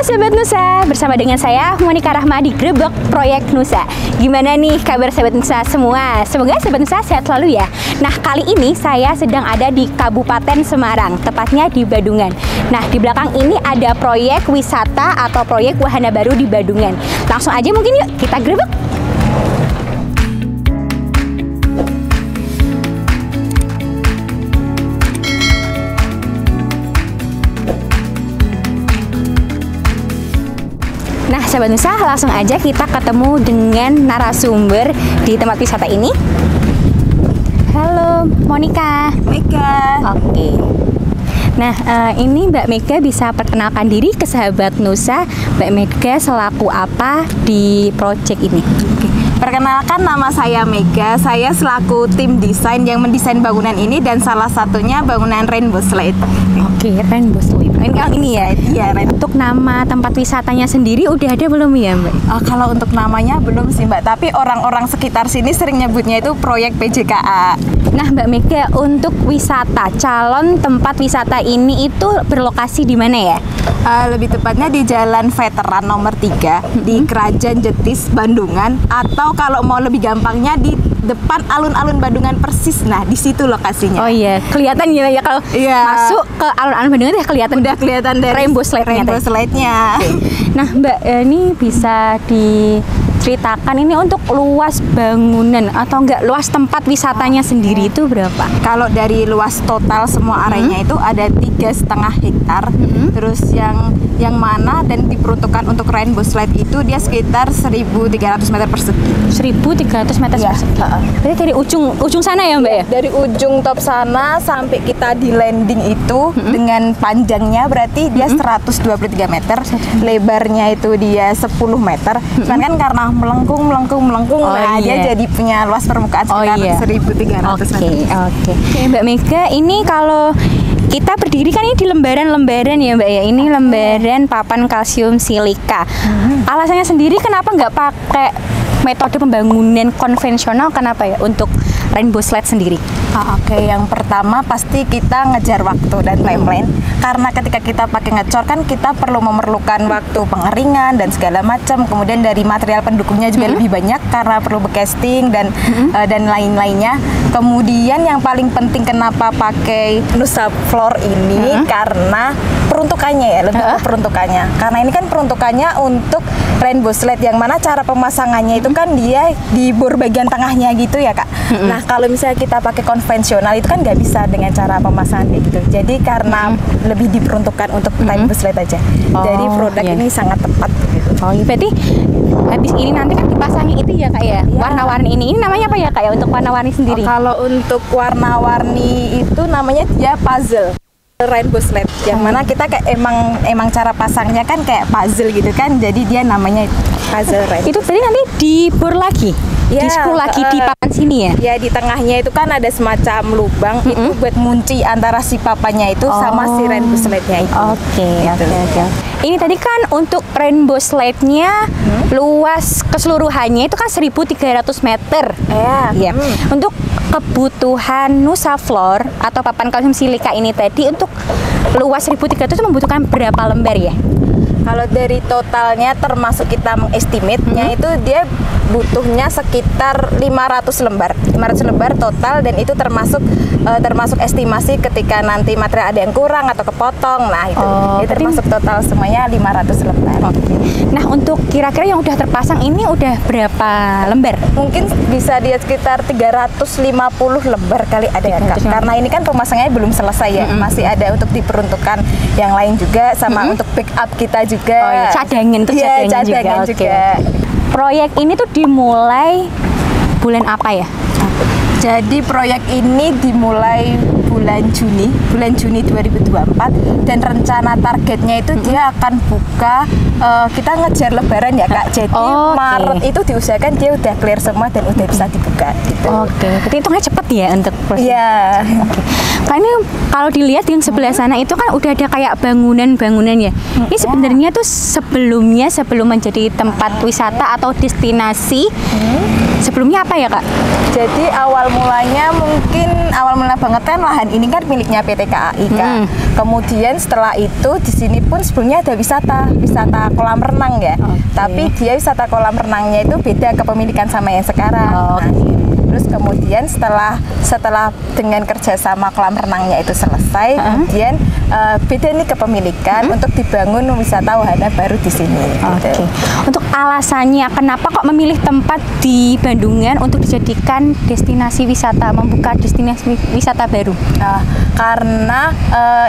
Sobat Nusa, bersama dengan saya Monika Rahma di Grebek Proyek Nusa. Gimana nih kabar Sobat Nusa semua? Semoga Sobat Nusa sehat selalu ya. Nah, kali ini saya sedang ada di Kabupaten Semarang, tepatnya di Badungan. Nah, di belakang ini ada proyek wisata atau proyek wahana baru di Badungan. Langsung aja mungkin yuk kita grebek. Nah, Sobat Nusa, langsung aja kita ketemu dengan narasumber di tempat wisata ini. Halo, Monika. Mega. Oke. Nah, ini Mbak Mega bisa perkenalkan diri ke sahabat Nusa. Mbak Mega selaku apa di proyek ini? Oke. Perkenalkan, nama saya Mega. Saya selaku tim desain yang mendesain bangunan ini dan salah satunya bangunan Rainbow Slide. Oke, Rainbow Slide. Ini ya. Iya, untuk nama tempat wisatanya sendiri udah ada belum ya, Mbak? Kalau untuk namanya belum sih, Mbak. Tapi orang-orang sekitar sini sering nyebutnya itu proyek PJKA. Nah, Mbak Mega, untuk wisata, calon tempat wisata ini itu berlokasi di mana ya? Lebih tepatnya di Jalan Veteran nomor 3 di Kerajaan Jetis, Bandungan, atau kalau mau lebih gampangnya di depan alun-alun Bandungan persis. Nah, di situ lokasinya. Oh iya, kelihatan ya kalau masuk ke alun-alun Bandungan ya kelihatan. Udah kelihatan dari Rainbow Slide-nya. Rainbow Slide-nya. Okay. Nah, Mbak, ini bisa diceritakan ini untuk luas bangunan atau enggak luas tempat wisatanya sendiri itu berapa? Kalau dari luas total semua areanya itu ada 3,5 hektar. Terus yang mana dan diperuntukkan untuk Rainbow Slide itu dia sekitar 1.300 meter persegi. 1.300 meter persegi. Berarti dari ujung sana ya, Mbak ya? Dari ujung top sana sampai kita di landing itu dengan panjangnya berarti dia 123 meter. Lebarnya itu dia 10 meter. Cuman kan karena melengkung dia jadi punya luas permukaan sekitar 1.300 meter. Oke, Mbak Mega, ini kalau kita berdiri kan ini di lembaran-lembaran ya, Mbak ya. Ini lembaran papan kalsium silika. Alasannya sendiri kenapa nggak pakai metode pembangunan konvensional, kenapa ya untuk Rainbow Slide sendiri? Oke, yang pertama pasti kita ngejar waktu dan timeline. Karena ketika kita pakai ngecor kan kita perlu memerlukan waktu pengeringan dan segala macam. Kemudian dari material pendukungnya juga lebih banyak karena perlu casting dan lain-lainnya. Kemudian yang paling penting kenapa pakai Nusa Floor ini karena peruntukannya ya, lebih ke peruntukannya. Karena ini kan peruntukannya untuk Rainbow Slide yang mana cara pemasangannya itu kan dia di bor bagian tengahnya gitu ya, Kak. Nah, kalau misalnya kita pakai konvensional itu kan nggak bisa dengan cara pemasangan kayak gitu. Jadi karena lebih diperuntukkan untuk Rainbow Slide aja. Jadi produk ini sangat tepat gitu. Oh, iya, berarti habis ini nanti kan dipasangin itu ya, Kak ya? Warna-warni ini namanya apa ya, Kak ya, untuk warna-warni sendiri? Kalau untuk warna-warni itu namanya dia puzzle Rainbow Slide, yang mana kita kayak emang cara pasangnya kan kayak puzzle gitu kan, jadi dia namanya puzzle Rainbow. Itu berarti nanti dibor lagi? Ya, di-screw lagi di papan sini ya? Ya, di tengahnya itu kan ada semacam lubang itu buat ngunci antara si papannya itu sama si Rainbow Slide-nya itu. Oke. Ini tadi kan untuk Rainbow Slide-nya luas keseluruhannya itu kan 1.300 meter. Ya. Untuk kebutuhan Nusa Floor atau papan kalsium silika ini tadi untuk luas 1.300 itu membutuhkan berapa lembar ya? Kalau dari totalnya termasuk kita mengestimate-nya itu dia butuhnya sekitar 500 lembar. 500 lembar total, dan itu termasuk estimasi ketika nanti material ada yang kurang atau kepotong. Nah, itu termasuk total semuanya 500 lembar. Nah, untuk kira-kira yang udah terpasang ini udah berapa lembar? Mungkin bisa dia sekitar 350 lembar kali ada ya, Kak. Karena ini kan pemasangannya belum selesai ya. Masih ada untuk diperuntukkan yang lain juga sama untuk backup kita juga. Cadangan untuk cadangan juga. Proyek ini tuh dimulai bulan apa ya? Jadi proyek ini dimulai bulan Juni 2024, dan rencana targetnya itu dia akan buka, kita ngejar lebaran ya, Kak. Jadi Maret itu diusahakan dia udah clear semua dan udah bisa dibuka gitu. Berarti hitungnya cepet ya untuk proses. Iya. Karena kalau dilihat yang sebelah sana itu kan udah ada kayak bangunan-bangunan ya. Ini sebenarnya tuh sebelum menjadi tempat wisata atau destinasi Sebelumnya apa ya Kak? Jadi awal mulanya awal mula banget kan lahan ini kan miliknya PT KAI Kak. Kemudian setelah itu di sini pun sebelumnya ada wisata kolam renang ya. Tapi dia wisata kolam renangnya itu beda kepemilikan sama yang sekarang. Terus kemudian setelah dengan kerjasama kolam renangnya itu selesai, kemudian beda nih kepemilikan untuk dibangun wisata wahana baru di sini. Gitu. Untuk alasannya kenapa kok memilih tempat di Bandungan untuk dijadikan destinasi wisata, membuka destinasi wisata baru? Karena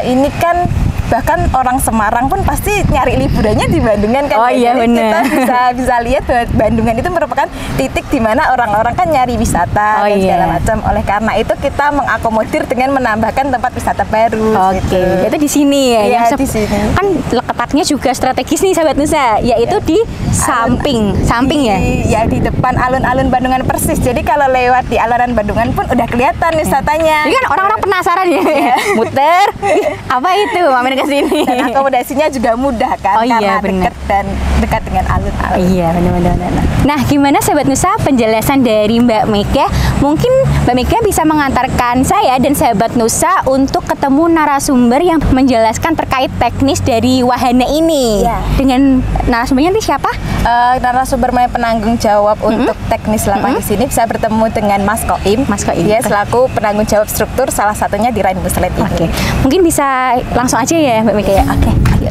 ini kan bahkan orang Semarang pun pasti nyari liburannya di Bandungan kan. Iya benar. Kita bisa lihat bahwa Bandungan itu merupakan titik di mana orang-orang kan nyari wisata dan segala macam. Oleh karena itu kita mengakomodir dengan menambahkan tempat wisata baru. Gitu. Itu di sini ya. Iya, di sini. Kan letaknya juga strategis nih Sahabat Nusa, yaitu di samping ya. Ya di depan alun-alun Bandungan persis. Jadi kalau lewat di alun-alun Bandungan pun udah kelihatan wisatanya. Jadi kan orang-orang penasaran ya. Muter. Apa itu? Mampir ke sini. Dan akomodasinya juga mudah kan, karena dekat dengan alun-alun. Iya, benar. Nah, gimana Sahabat Nusa penjelasan dari Mbak Mega? Mungkin Mbak Mega bisa mengantarkan saya dan Sahabat Nusa untuk ketemu narasumber yang menjelaskan terkait teknis dari wahana ini. Dengan narasumbernya nanti siapa? Narasumber penanggung jawab untuk teknis lapangan di sini bisa bertemu dengan Mas Koim. Dia selaku penanggung jawab struktur, salah satunya di Rainbow Slide ini. Mungkin bisa langsung aja ya Mbak Mega ya. Ayo.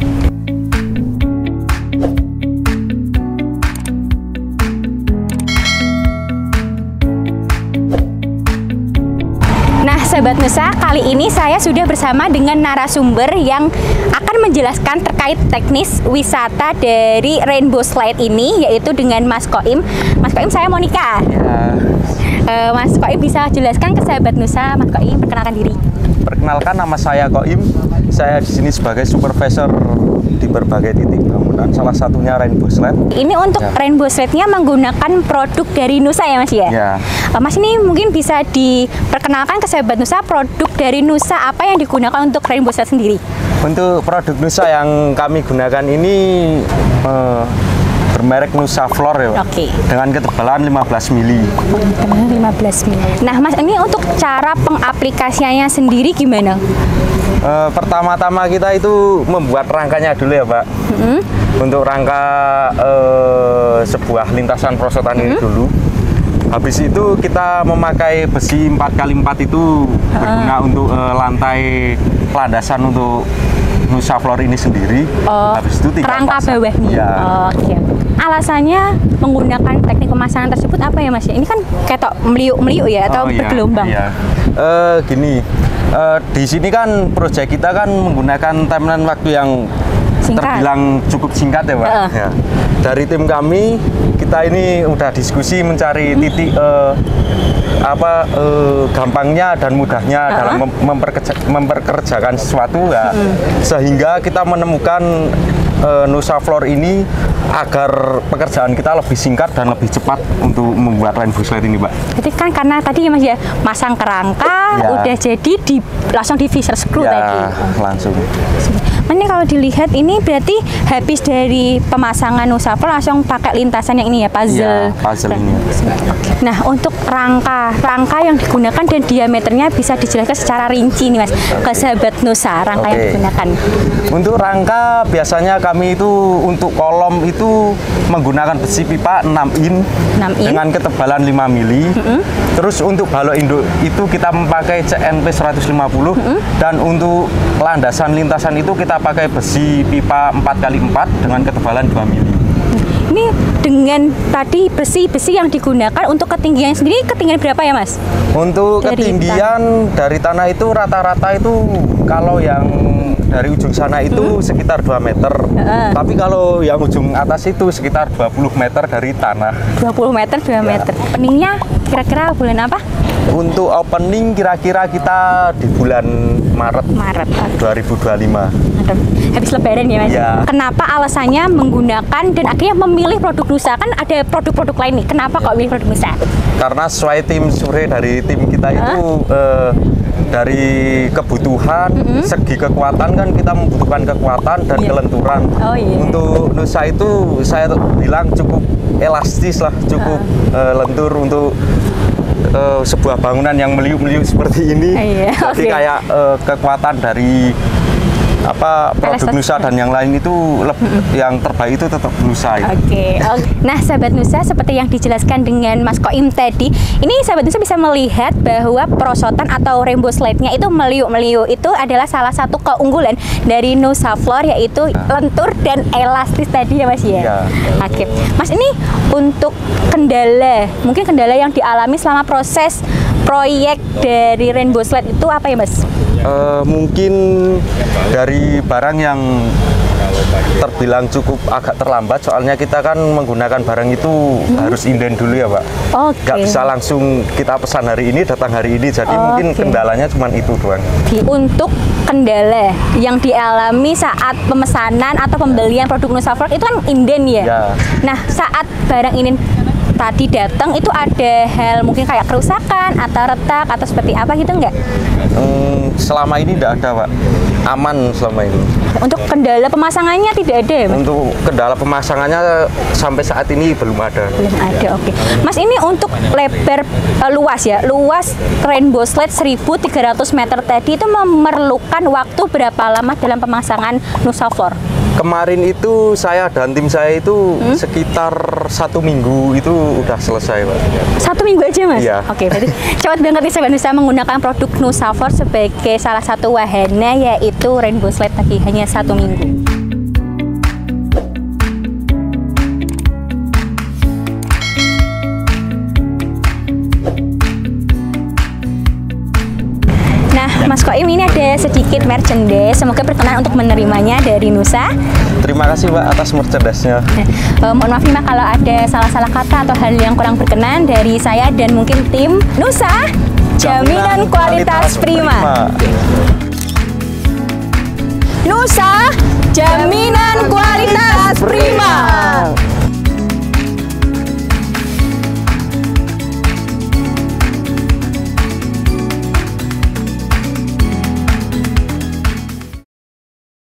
Nah, Sahabat Nusa, kali ini saya sudah bersama dengan narasumber yang akan menjelaskan terkait teknis wisata dari Rainbow Slide ini, yaitu dengan Mas Koim. Mas Koim, saya Monica. Mas Koim bisa jelaskan ke Sahabat Nusa, Mas Koim, perkenalkan diri. Perkenalkan, nama saya Koim. Saya di sini sebagai supervisor di berbagai titik bangunan, salah satunya Rainbow Slide. Ini untuk Rainbow Slide-nya menggunakan produk dari Nusa ya Mas ya? Mas ini mungkin bisa diperkenalkan ke Sahabat Nusa produk dari Nusa apa yang digunakan untuk Rainbow Slide sendiri? Untuk produk Nusa yang kami gunakan ini bermerek Nusa Floor ya, dengan ketebalan 15 mili. 15 mili. Nah Mas, ini untuk cara pengaplikasiannya sendiri gimana? Pertama-tama kita itu membuat rangkanya dulu ya Pak. Untuk rangka sebuah lintasan perosotan ini dulu. Habis itu kita memakai besi 4x4 itu berguna untuk lantai landasan untuk Nusa Floor ini sendiri. Habis itu rangka bawahnya. Alasannya menggunakan teknik pemasangan tersebut apa ya Mas? Ini kan ketok meliuk-meliuk ya atau bergelombang? Gini, di sini kan proyek kita kan menggunakan timeline waktu yang terbilang cukup singkat ya Pak. Dari tim kami, kita ini udah diskusi mencari titik gampangnya dan mudahnya dalam memperkerjakan sesuatu ya. Sehingga kita menemukan Nusa Floor ini agar pekerjaan kita lebih singkat dan lebih cepat untuk membuat Rainbow Slide ini, Pak. Jadi kan karena tadi ya Mas ya, masang kerangka udah jadi langsung di fixer screw tadi. Langsung. Ini kalau dilihat ini berarti habis dari pemasangan Nusa Floor langsung pakai lintasan yang ini ya, puzzle. Puzzle ini. Nah, untuk rangka yang digunakan dan diameternya bisa dijelaskan secara rinci nih Mas ke Sahabat Nusa, rangka yang digunakan. Untuk rangka biasanya kami itu untuk kolom itu menggunakan besi pipa 6 in dengan ketebalan 5 mili. Terus untuk balok induk itu kita memakai CNP 150 dan untuk landasan lintasan itu kita pakai besi pipa 4x4 dengan ketebalan 2 mili. Ini dengan tadi besi-besi yang digunakan untuk ketinggian sendiri, ketinggian berapa ya Mas? Untuk ketinggian dari tanah itu rata-rata itu kalau yang dari ujung sana itu sekitar 2 meter. Tapi kalau yang ujung atas itu sekitar 20 meter dari tanah. 20 meter, 2 meter. Openingnya kira-kira bulan apa? Untuk opening kira-kira kita di bulan Maret 2025. Habis Lebaran ya Mas? Kenapa alasannya menggunakan dan akhirnya memilih produk Nusa? Kan ada produk-produk lain nih, kenapa kok pilih produk Nusa? Karena sesuai tim sore dari tim kita itu dari kebutuhan, segi kekuatan kan kita membutuhkan kekuatan dan kelenturan. Untuk Nusa itu saya bilang cukup elastis lah, cukup lentur untuk sebuah bangunan yang meliuk-meliuk seperti ini. Jadi kayak kekuatan dari produk Nusa dan yang lain itu yang terbaik itu tetap Nusa. Nah, sahabat Nusa, seperti yang dijelaskan dengan Mas Koim tadi, ini sahabat Nusa bisa melihat bahwa perosotan atau rainbow slide-nya itu meliuk-meliuk. Itu adalah salah satu keunggulan dari Nusa Floor, yaitu lentur dan elastis tadi ya Mas ya. Mas, ini untuk kendala, mungkin kendala yang dialami selama proses proyek dari rainbow slide itu apa ya Mas? Mungkin dari barang yang terbilang cukup agak terlambat, soalnya kita kan menggunakan barang itu harus inden dulu ya Pak. Nggak bisa langsung kita pesan hari ini datang hari ini, jadi mungkin kendalanya cuma itu doang. Untuk kendala yang dialami saat pemesanan atau pembelian produk Nusa Floor itu kan inden ya? Nah, saat barang ini tadi datang itu ada hal mungkin kayak kerusakan atau retak atau seperti apa gitu nggak? Selama ini tidak ada Pak, aman selama ini. Untuk kendala pemasangannya tidak ada ya Mas? Untuk kendala pemasangannya sampai saat ini belum ada. Belum ada, Mas, ini untuk lebar luas ya, luas rainbow slide 1.300 meter tadi itu memerlukan waktu berapa lama dalam pemasangan Nusa Floor? Kemarin itu saya dan tim saya itu sekitar 1 minggu itu udah selesai Pak. 1 minggu aja Mas? Iya. Berarti cepat banget nih sahabat Nusa menggunakan produk Nusa Floor sebagai salah satu wahana yaitu rainbow slide tadi, hanya 1 minggu. Mas Koim, ini ada sedikit merchandise, semoga berkenan untuk menerimanya dari Nusa. Terima kasih Pak atas merchandise-nya. Mohon maaf nih Mak kalau ada salah-salah kata atau hal yang kurang berkenan dari saya dan mungkin tim Nusa. Jaminan kualitas prima. Nusa, jaminan